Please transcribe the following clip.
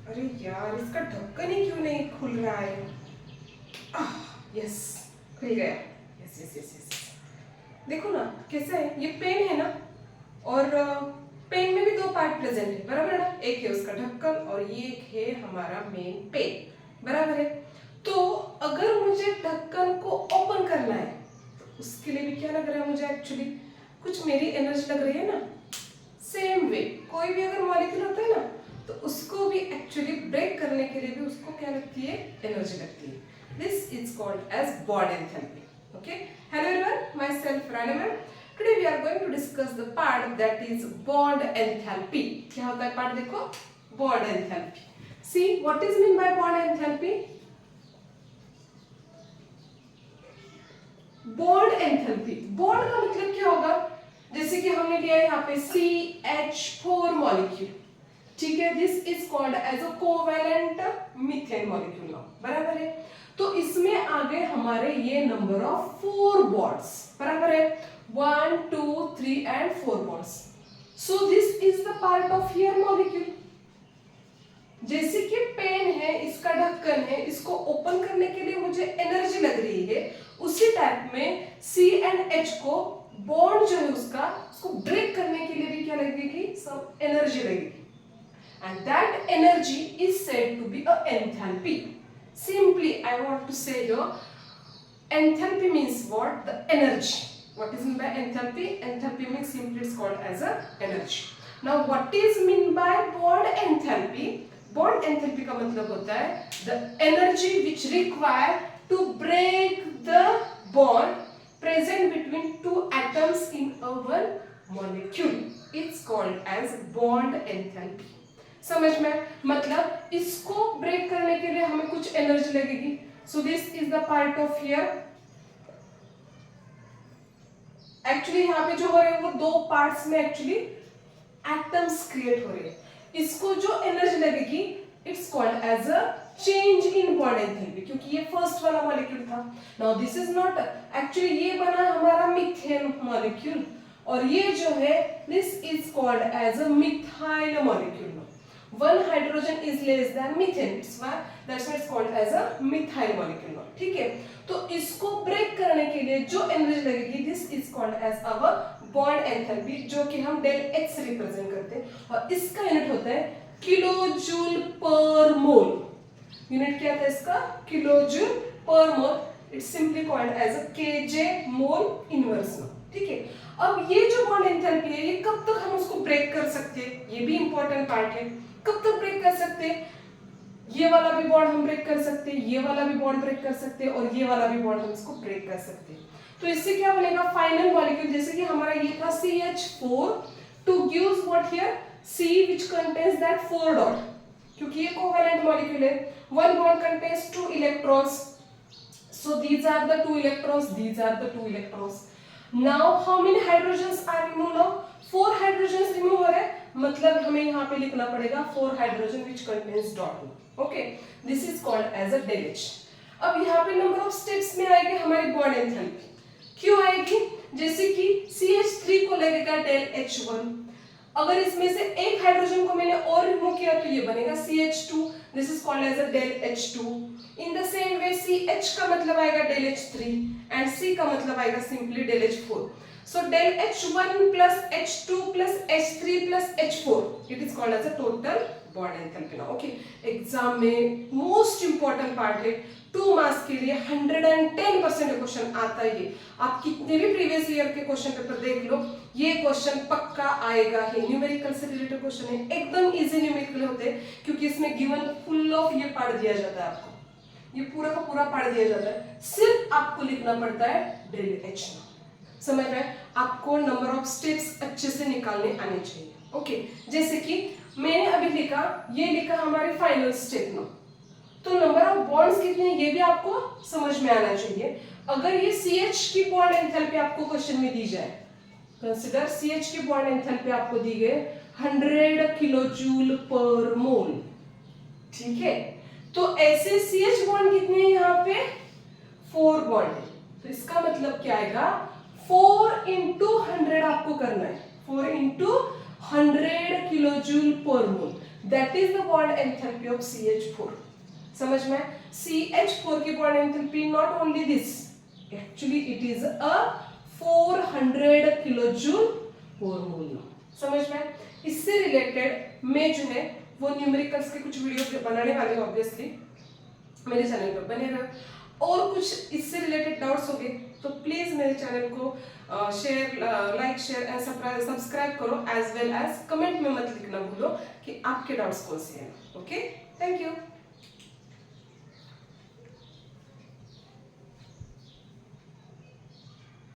अरे यार, इसका ढक्कन ही क्यों नहीं खुल रहा है? यस, खुल गया। Yes yes yes yes. देखो ना कैसा है, ये पेन है ना, और पेन में भी दो पार्ट प्रेजेंट है, बराबर है ना? एक है उसका ढक्कन और ये एक है हमारा मेन पेन, बराबर है? तो अगर मुझे ढक्कन को ओपन करना है तो उसके लिए भी क्या लग रहा है मुझे? एक्चुअली कुछ मेरी एनर्जी लग रही है ना। सेम वे कोई भी अगर मॉलिक्यूल होता है ना, तो उसको भी एक्चुअली ब्रेक करने के लिए भी उसको क्या लगती है? एनर्जी लगती है। This is called as bond enthalpy. Okay, hello everyone, myself Rani ma'am. Today we are going to discuss the part that is bond enthalpy. क्या होता है पार्ट? देखो, bond enthalpy. See what is mean by bond enthalpy? Bond enthalpy, bond का मतलब क्या होगा? जैसे कि हमने लिया है यहाँ पे CH4 मॉलिक्यूल, ठीक है? This is called as a covalent methane molecule now, बराबर है? तो इसमें आ गए हमारे ये नंबर ऑफ 4 बॉन्ड्स, बराबर है? 1 2 3 and 4 bonds. So this is the part of here molecule. जैसे कि पेन है, इसका ढक्कन है, इसको ओपन करने के लिए मुझे एनर्जी लग रही है, उसी टाइप में C एंड H को बॉन्ड जो है उसको ब्रेक करने के लिए भी क्या लगेगी? सम एनर्जी लगेगी, and that energy is said to be a enthalpy. Simply I want to say here, enthalpy means what? The energy. What is meant by enthalpy? Enthalpy means simply it's called as a energy. Now what is mean by bond enthalpy? Bond enthalpy का मतलब होता है the energy which required to break the bond present between two atoms in a one molecule. It's called as bond enthalpy. समझ में? मतलब इसको break करने के लिए हमें कुछ एनर्जी लगेगी। So this is the part of here. Actually यहाँ पे जो हो रहे हैं वो दो पार्ट्स में एक्चुअली एटम्स क्रिएट हो रहे हैं। इसको जो एनर्जी लगेगी it's called as a change in bond enthalpy, क्योंकि ये फर्स्ट वाला मॉलिक्यूल था। Now this is not actually, ये बना हमारा मीथेन मॉलिक्यूल, और ये जो है this is called as a methyl molecule. One hydrogen is less than methane. That's why it's called as a methyl molecule. ठीक है? तो इसको ब्रेक करने के लिए जो एनर्जी लगेगी this is called as our bond enthalpy, जो कि हम डेल H से रिप्रेजेंट करते हैं, और इसका यूनिट होता है किलो जूल पर मोल। यूनिट क्या था इसका? Kilojoule per mole. It's simply called as a kJ mole inverse. ठीक है? अब ये जो बॉन्ड एंथैल्पी है, ये कब तक हम उसको ब्रेक कर सकते हैं? ये भी इंपॉर्टेंट पार्ट है। कब तक ब्रेक कर सकते हैं? ये वाला भी बॉन्ड हम ब्रेक कर सकते हैं, ये वाला भी बॉन्ड ब्रेक कर सकते हैं, और ये वाला भी बॉन्ड हम इसको ब्रेक कर सकते हैं। तो इससे क्या बनेगा? फाइनल मॉलिक्यूल, जैसे कि हमारा ये था CH4 two gives what here C which contains that 4 dot, क्योंकि ये कोवैलेंट मॉलिक्यूल है। one bond contains 2 electrons, so these are the 2 electrons, these are the 2 electrons. Now how many hydrogens are removed now? 4 hydrogens remove हो रहे हैं, मतलब हमें यहाँ पे लिखना पड़ेगा 4 hydrogen which contains dot. Okay, this is called as a del H। अब यहाँ पे नंबर ऑफ स्टेप्स में आएगी हमारी बॉन्ड एंथैल्पी। क्यों आएगी? जैसे कि CH3 को लगेगा डेल H1, अगर इसमें से एक हाइड्रोजन को मैंने और रिमूव किया तो ये बनेगा CH2, this is called as a del H2। In the same way CH का मतलब आएगा डेल H3 एंड C का मतलब आएगा simply del H4। So del H1 plus H2 plus H3 plus H4, it is called as a total bond enthalpy now. Okay, exam में most important part है, 2 marks के लिए 110% question आता है। आप कितने भी प्रीवियस ईयर के क्वेश्चन पेपर देख लो, ये क्वेश्चन पक्का आएगा ही। न्यूमेरिकल से रिलेटेड क्वेश्चन है, एकदम इजी न्यूमेरिकल होते हैं, क्योंकि इसमें गिवन फुल ऑफ ये पार्ट दिया जाता है आपको, ये पूरा का पूरा पार्ट दिया जाता है, सिर्फ आपको लिखना पड़ता है डेल H। समझ रहे हैं? आपको नंबर ऑफ स्टेप्स अच्छे से निकालने आने चाहिए। ओके, जैसे कि मैंने अभी लिखा, ये लिखा हमारे फाइनल स्टेप में, तो नंबर ऑफ बॉन्ड्स कितने हैं ये भी आपको समझ में आना चाहिए। अगर ये CH की बॉन्ड एंथैल्पी आपको क्वेश्चन में दी जाए, कंसीडर CH की बॉन्ड एंथैल्पी आपको दी गई 100 किलो जूल पर मोल, ठीक है? तो ऐसे CH बॉन्ड कितने हैं यहाँ पे? 4 बॉन्ड है, तो इसका मतलब क्या आएगा? 4 into 100 आपको करना है, 4 into 100 kilojule per mole. That is the bond enthalpy of CH4. समझ में? CH4 की bond enthalpy not only this, actually it is a 400 kilojule per mole. समझ में? इससे रिलेटेड मैं जो है वो न्यूमेरिकल्स के कुछ वीडियो बनाने वाले हूँ ऑब्वियसली, मेरे चैनल पर बने रहो। और कुछ इससे रिलेटेड डाउट्स हो गए तो प्लीज मेरे चैनल को share, like, share and subscribe करो, एज वेल एज कमेंट में मत लिखना भूलो कि आपके डाउट्स कौन से हैं। Okay, thank you.